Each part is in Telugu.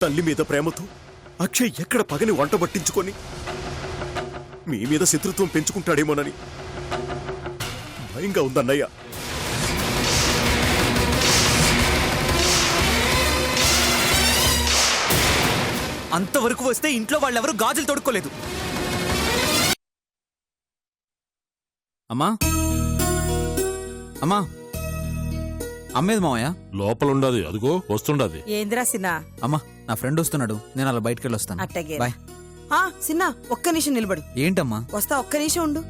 తల్లి మీద ప్రేమతో అక్షయ్ ఎక్కడ పగని వంట పట్టించుకొని మీ మీద శత్రుత్వం పెంచుకుంటాడేమోనని భయంగా ఉందన్నయ్య. అంతవరకు వస్తే ఇంట్లో వాళ్ళెవరూ గాజులు తొడుక్కోలేదు. అమ్మా అమ్మా అమ్మేది మావయ్య లోపలుండది, అదిగో వస్తుండది. ఏంద్రా సిన్నా? అమ్మా నా ఫ్రెండ్ వస్తున్నాడు, నేను అలా బయటకెళ్ళి వస్తాను. అట్టగే. బాయ్. సిన్నా ఒక్క నిమిషం నిలబడు. ఏంటమ్మా? వస్తా, ఒక్క నిమిషం ఉండు.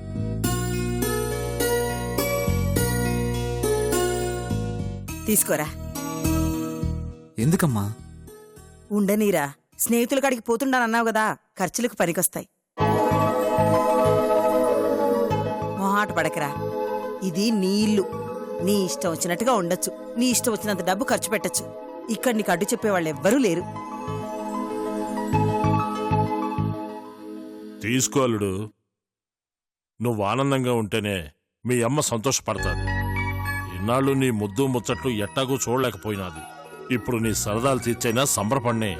తీసుకోరా. ఎందుకమ్మా? ఉండనీరా, స్నేహితుల కాడికి పోతుండానన్నావు కదా, ఖర్చులకు పనికొస్తాయి. మొహాట పడకరా, ఇది నీ ఇల్లు. నీ ఇష్టం వచ్చినట్టుగా ఉండొచ్చు, నీ ఇష్టం వచ్చినంత డబ్బు ఖర్చు పెట్టచ్చు. ఇక్కడ నీకు అడ్డు చెప్పేవాళ్ళు ఎవ్వరూ లేరు. తీసుకోలుడు, నువ్వు ఆనందంగా ఉంటేనే మీ అమ్మ సంతోషపడతాది. ఇన్నాళ్ళు నీ ముద్దు ముచ్చట్లు ఎట్టాగూ చూడలేకపోయినాది. ఇప్పుడు నీ సరదాలు తీర్చైనా సంబరపడినే.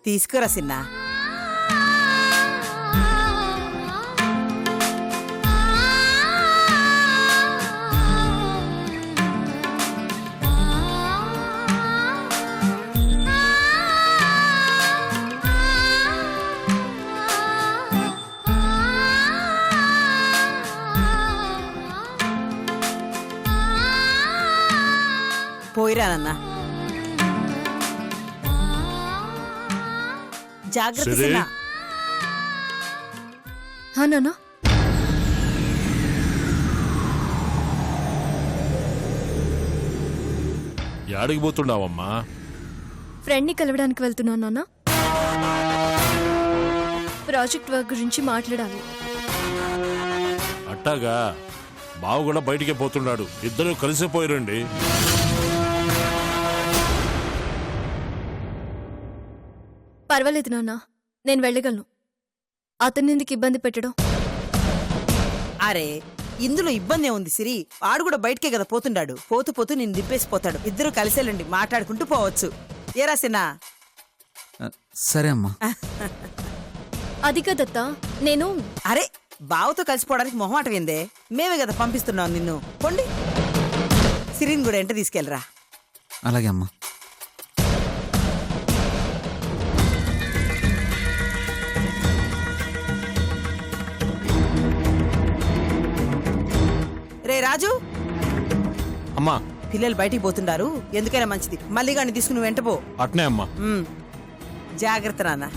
తీసుకోరా సిన్నా. పోయిరానన్నా. జాగ్రత్త సరే. సిన్నా. నాన్న, యాడికి పోతున్నావమ్మా? ఫ్రెండ్ని కలవడానికి వెళ్తున్నాను నాన్న. ప్రాజెక్ట్ వర్క్ గురించి మాట్లాడాలి. అట్టాగా, బావ కూడా బయటికే పోతున్నాడు. ఇద్దరు కలిసిపోయారండి. పర్వాలేదు నాన్న, నేను వెళ్ళగలను. అతన్ని ఎందుకు ఇబ్బంది పెట్టడం? అరే, ఇందులో ఇబ్బంది ఉంది సిరి. వాడు కూడా బయటకే కదా పోతుండాడు. పోతూ పోతూ నిన్ను దింపేసిపోతాడు. ఇద్దరు కలిసేలండి, మాట్లాడుకుంటూ పోవచ్చు. ఏరా సిన్నా? సరే అమ్మా. అది కదత్తా, నేను అరే, బావతో కలిసిపోవడానికి మొహమాటం ఏందే? మేమే కదా పంపిస్తున్నాం నిన్ను. పొండి, సిరిని కూడా ఎంట తీసుకెళ్ళరా. అలాగే అమ్మా. రే రాజు, అమ్మా. పిల్లలు బయటికి పోతుండారు, ఎందుకైనా మంచిది మళ్ళీ గాని తీసుకుని వెంట పో. అట్నే అమ్మా. జాగ్రత్త నాన్న.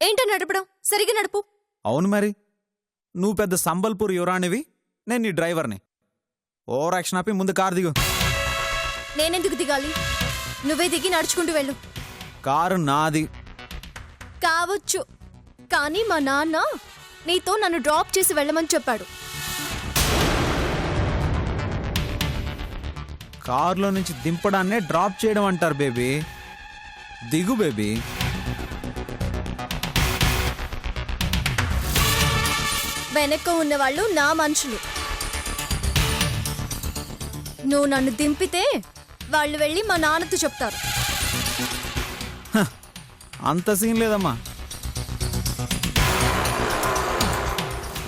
ఏంటో నడపడం, సరిగా నడుపు. అవును మరి, నువ్వు పెద్ద సంబల్పూర్ యువరాణివి, నేను నీ డ్రైవర్ని. ఓవర్ యాక్షన్ ఆపి ముందు కారు దిగు. నేనెందుకు దిగాలి? నువ్వే దిగి నడుచుకుంటూ వెళ్ళు. కారు నాది. కావచ్చు, కానీ మా నాన్న నీతో నన్ను డ్రాప్ చేసి వెళ్ళమని చెప్పాడు. కారులో నుంచి దింపడాన్నే డ్రాప్ చేయడం అంటారు బేబీ. దిగు బేబీ. వెనక ఉన్నవాళ్ళు నా మనుషులు. నువ్వు నన్ను దింపితే వాళ్ళు వెళ్ళి మా నాన్నతో చెప్తారు. అంత సీన్ లేదమ్మా.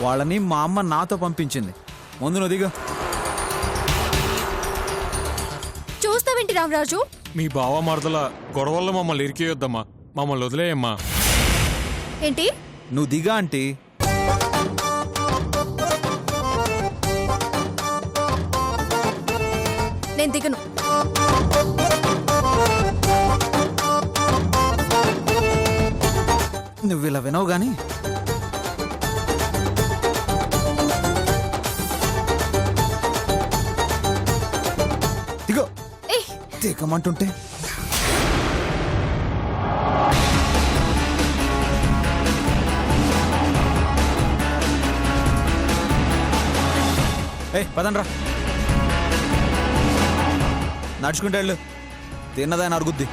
వాళ్ళని మా అమ్మ నాతో పంపించింది. ముందు నువ్వు దిగు. చూస్తావేంటి రామరాజు? మీ బావ మరదల గొడవల్లో మమ్మల్ని ఇరికేయొద్దమ్మా, మమ్మల్ని వదిలేయమ్మా. ఏంటి? నువ్వు దిగా ఆంటీ. నేను దిగను. నువ్వు ఇలా వినవు గాని దిగో. ఏయ్, దిగమంటుంటే పదండ్రా. నడుచుకుంటే వెళ్ళు, తిన్నదాన్ని అరుగుద్ది.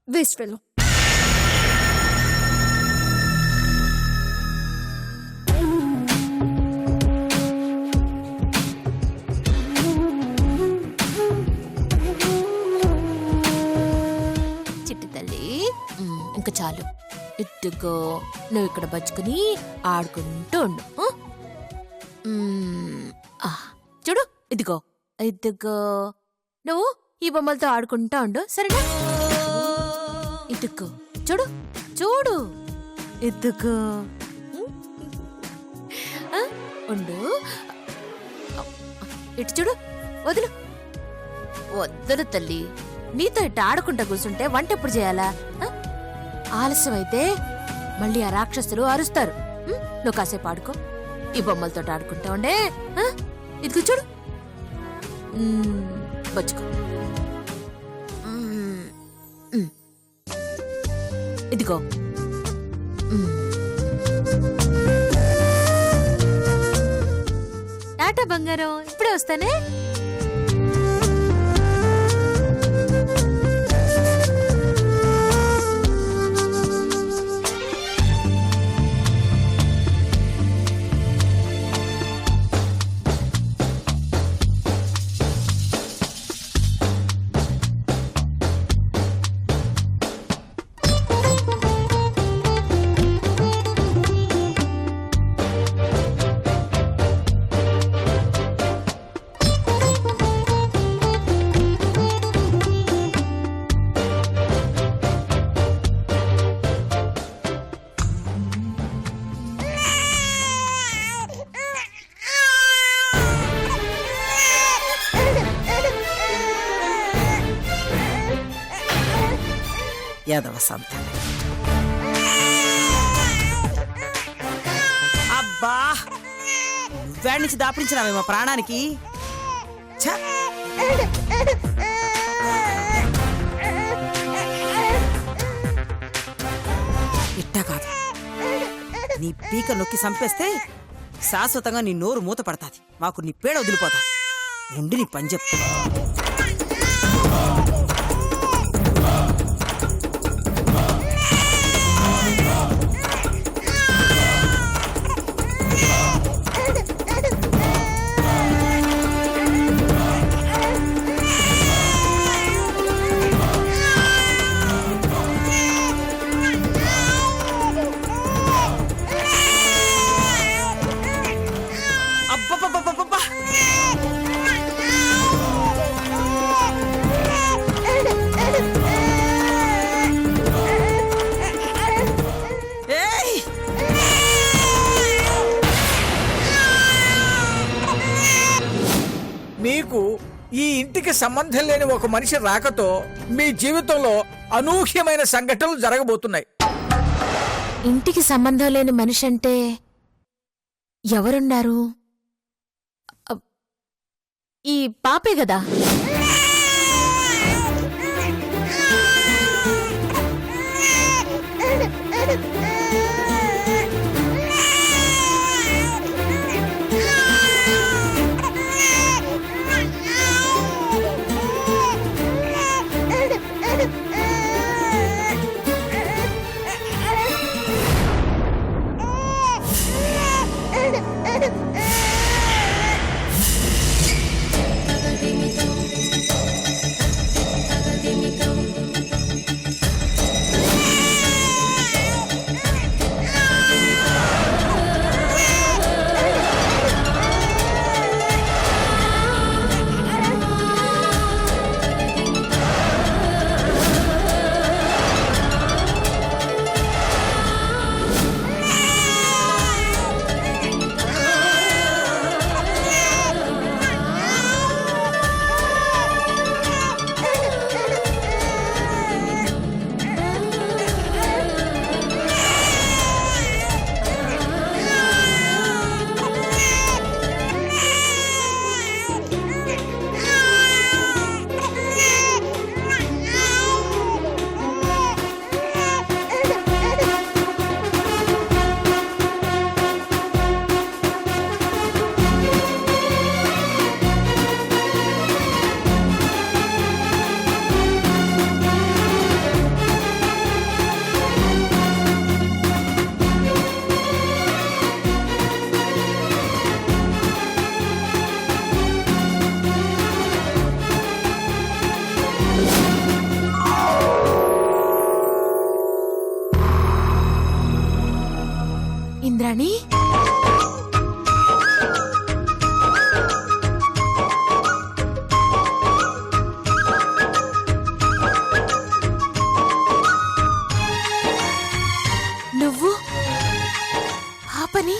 Waste fellow. చిట్టి తల్లి, ఇంకా చాలు. ఇట్టుగో నువ్వు ఇక్కడ బచ్చుకుని ఆడుకుంటూ ఉండు. చూడు, ఇదిగో ఇదిగో నువ్వు ఈ బొమ్మలతో ఆడుకుంటా ఉండు, సరేనా? ఇటుకో, చూడు చూడు, ఇదిగో ఉండు. ఇటు చూడు, వదులు వద్దులు తల్లి. నీతో ఇట్ట ఆడుకుంటా కూర్చుంటే వంట ఎప్పుడు చేయాలా? ఆలస్యం అయితే మళ్ళీ ఆ రాక్షసులు అరుస్తారు. నువ్వు కాసేపు ఆడుకో, ఈ బొమ్మలతో ఆడుకుంటా ఉండే. ఇదిగో చూడు, బచ్చుకో. ఇదిగో టాటా బంగారం, ఇప్పుడే వస్తానే. యాదవ సంత. అబ్బా, నువ్వేడి నుంచి దాపించినావే మా ప్రాణానికి. ఛ! ఇట్టా కాదు, నీ పీక నొక్కి చంపేస్తే శాశ్వతంగా నీ నోరు మూత పడతాది. మాకు నీ పేడ వదిలిపోతాది. ఉండి నీ పని చెప్తా. మీకు ఈ ఇంటికి సంబంధం లేని ఒక మనిషి రాకతో మీ జీవితంలో అనూహ్యమైన సంఘటనలు జరగబోతున్నాయి. ఇంటికి సంబంధం లేని మనిషి అంటే ఎవరున్నారు? ఈ పాపే కదా. ఇంద్రాణి నువ్వు పాపని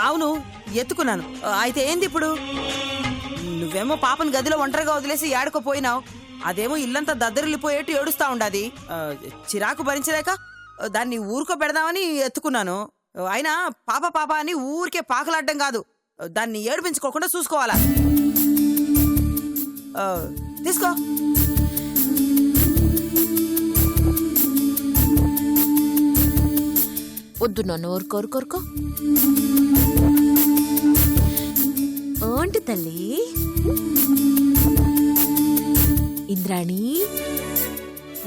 అవును ఎత్తుకున్నాను. అయితే ఏంది ఇప్పుడు? నువ్వేమో పాపని గదిలో ఒంటరిగా వదిలేసి ఏడుకోపోయినావు. అదేమో ఇల్లంతా దద్దరిల్లిపోయేట్టు ఏడుస్తా ఉండాది. చిరాకు భరించలేక దాన్ని ఊరుకో పెడదామని ఎత్తుకున్నాను. అయినా పాప పాప అని ఊరికే పాకలాడడం కాదు, దాన్ని ఏడిపించుకోకుండా చూసుకోవాలా. తీసుకో. వద్దు నన్ను కోరుకో ఏంటి తల్లి ఇంద్రాణి,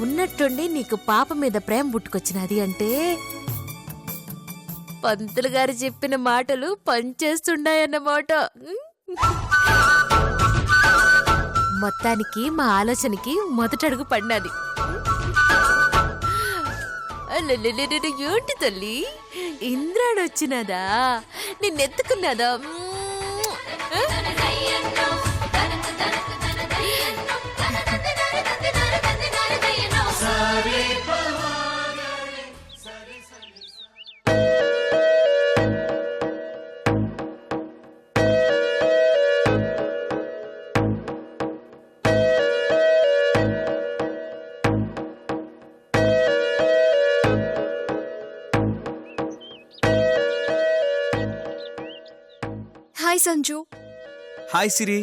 ఉన్నట్టుండి నీకు పాప మీద ప్రేమ పుట్టుకొచ్చినది అంటే పంతులు గారు చెప్పిన మాటలు పనిచేస్తున్నాయన్నమాట. మొత్తానికి మా ఆలోచనకి మొదటడుగు పడినది. ఏంటి తల్లి, ఇంద్రాణి వచ్చినదా, నిన్నెత్తుకున్నదా? Hi Sanju. Hi Siri.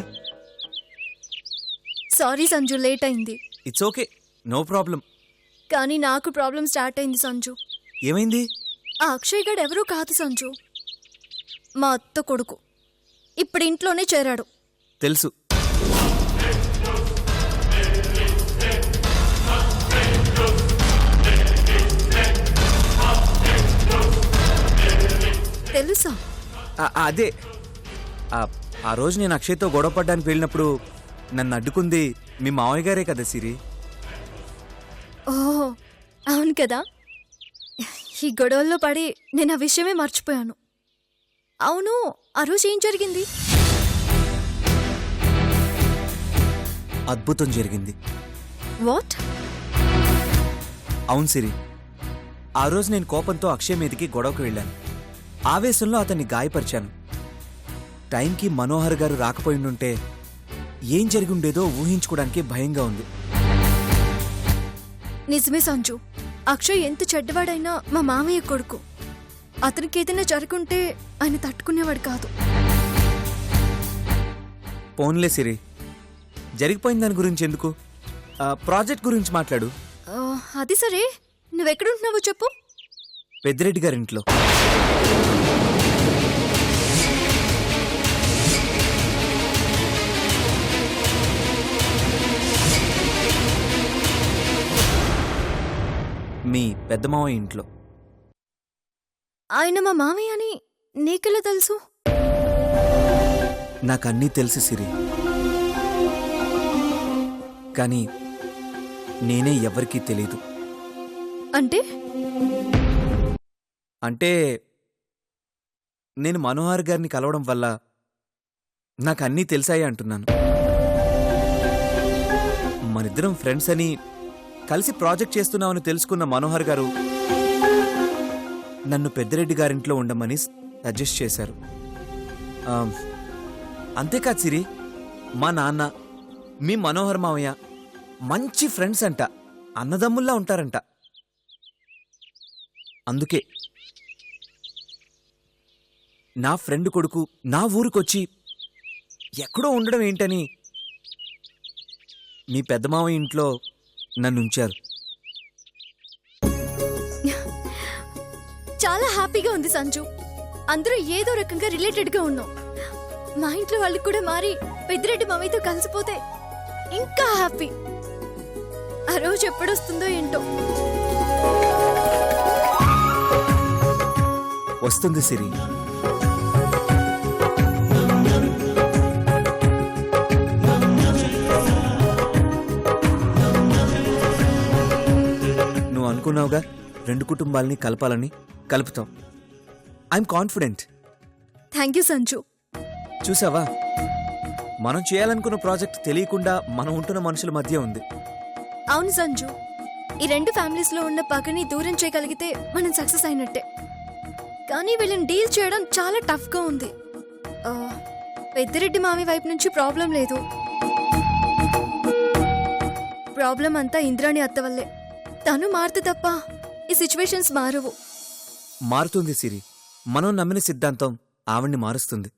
Sorry Sanju, late అయింది. It's okay, no problem. కానీ నాకు ప్రాబ్లం స్టార్ట్ అయింది సంజు. ఏమైంది? ఆ అక్షయ్ గడ్ ఎవరూ కాదు సంజు, మా అత్త కొడుకు. ఇప్పుడు ఇంట్లోనే చేరాడు. తెలుసు. తెలుసా? అదే ఆ రోజు నేను అక్షయ్తో గొడవ పడ్డానికి వెళ్ళినప్పుడు నన్ను అడ్డుకుంది మీ మావయ్య గారే కదా సిరి. ఓహో అవును కదా. ఈ గొడవల్లో పడి నేను ఆ విషయమే మర్చిపోయాను. అవును, ఆ రోజు ఏం జరిగింది? అద్భుతం జరిగింది. వాట్? అవును సిరి, ఆ రోజు నేను కోపంతో అక్షయ్ మీదకి గొడవకు వెళ్ళాను. ఆవేశంలో అతన్ని గాయపరిచాను. టైంకి మనోహర్ గారు రాకపోయిండుంటే ఏం జరిగి ఉండేదో ఊహించుకోవడానికి భయంగా ఉంది. నిజమే సంజు, అక్షయ్ ఎంత చెడ్డవాడైనా మా మామయ్య కొడుకు. అతనికి ఏదైనా జరుగుంటే ఆయన తట్టుకునేవాడు కాదు. పోన్లే సిరి, జరిగిపోయిన దాని గురించి ఎందుకు, ప్రాజెక్ట్ గురించి మాట్లాడు. అది సరే, నువ్వెక్కడుంటున్నావో చెప్పు. పెద్దిరెడ్డి గారింట్లో. మీ పెద్ద మావయ్య ఇంట్లో. ఆయన మా మామయ్య అని నీకెలా తెలుసు? నాకన్నీ తెలుసు సిరి, కానీ నేనే ఎవరికీ తెలీదు. అంటే నేను మనోహర్ గారిని కలవడం వల్ల నాకన్నీ తెలిసాయి అంటున్నాను. మనిద్దరం ఫ్రెండ్స్ అని, కలిసి ప్రాజెక్ట్ చేస్తున్నామని తెలుసుకున్న మనోహర్ గారు నన్ను పెద్దిరెడ్డి గారింట్లో ఉండమని సజెస్ట్ చేశారు. అంతేకాదు సిరి, మా నాన్న, మీ మనోహర్ మావయ్య మంచి ఫ్రెండ్స్ అంట, అన్నదమ్ముల్లా ఉంటారంట. అందుకే నా ఫ్రెండ్ కొడుకు నా ఊరికొచ్చి ఎక్కడో ఉండడం ఏంటని మీ పెద్ద మావయ్య ఇంట్లో నన్నుంచారు. చాలా హ్యాపీగా ఉంది సంజు. అందరూ ఏదో రకంగా రిలేటెడ్గా ఉన్నాం. మా ఇంట్లో వాళ్ళు కూడా మారి పెద్దిరెడ్డి మామయ్యతో కలిసిపోతే ఇంకా హ్యాపీ. ఆ రోజు ఎప్పుడొస్తుందో ఏంటో. వస్తుంది సిరి. ఒప్పుకున్నావుగా 2 కుటుంబాలని కలపాలని. కలుపుతాం. I'm confident. Thank you Sanju. చూసావా, మనం చేయాలనుకున్న ప్రాజెక్ట్ తెలియకుండా మనం ఉంటున్న మనుషుల మధ్య ఉంది. అవును సంజు, ఈ 2 ఫ్యామిలీస్ లో ఉన్న పగని దూరం చేయగలిగితే మనం సక్సెస్ అయినట్టే. కానీ వీళ్ళని డీల్ చేయడం చాలా టఫ్ గా ఉంది. పెద్దిరెడ్డి మామి వైపు నుంచి ప్రాబ్లం లేదు. ప్రాబ్లం అంతా ఇంద్రాణి అత్త వల్లే. తను మారితే తప్ప ఈ సిచ్యువేషన్స్ మారవు. మారుతుంది సిరి. మనం నమ్మిన సిద్ధాంతం ఆవిడ్ని మారుస్తుంది.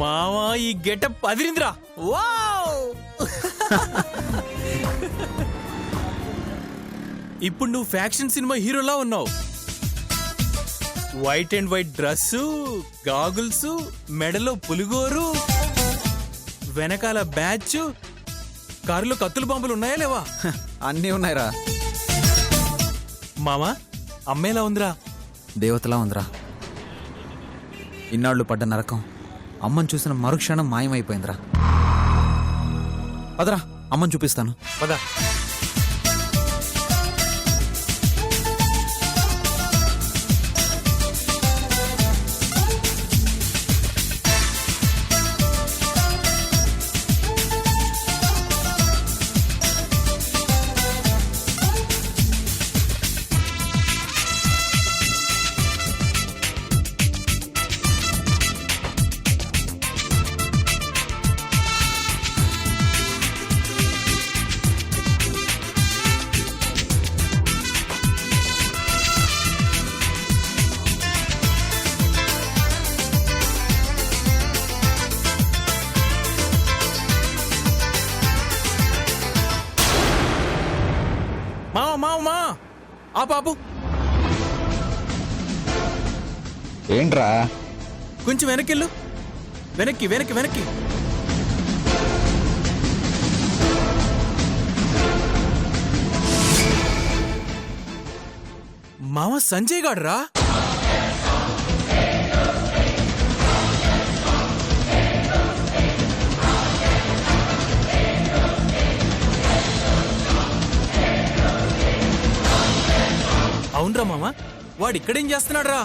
మావా ఈ గెటప్ అదిరింద్రా. వావ్! ఇప్పుడు నువ్వు ఫ్యాక్షన్ సినిమా హీరోలా ఉన్నావు. White and white dress, goggles, మెడలో పులిగోరు, వెనకాల బ్యాచ్, కారులో కత్తుల బాంబులు ఉన్నాయా లేవా? అన్నీ ఉన్నాయిరా. మామా అమ్మేలా ఉందిరా? దేవతలా ఉందిరా. ఇన్నాళ్ళు పడ్డ నరకం అమ్మని చూసిన మరుక్షణం మాయమైపోయిందిరా. పదరా, అమ్మని చూపిస్తాను. పద. మావా ఆ బాబు ఏంట్రా? కొంచెం వెనకెళ్ళు. వెనక్కి వెనక్కి వెనక్కి. మామ సంజయ్ గాడ్రా. అవునరా మామ, వాడు ఇక్కడేం చేస్తున్నాడు రా?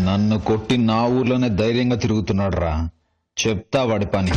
నన్ను కొట్టి నా ఊర్లోనే ధైర్యంగా తిరుగుతున్నాడు రా. చెప్తా వాడి పని.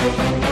Thank you.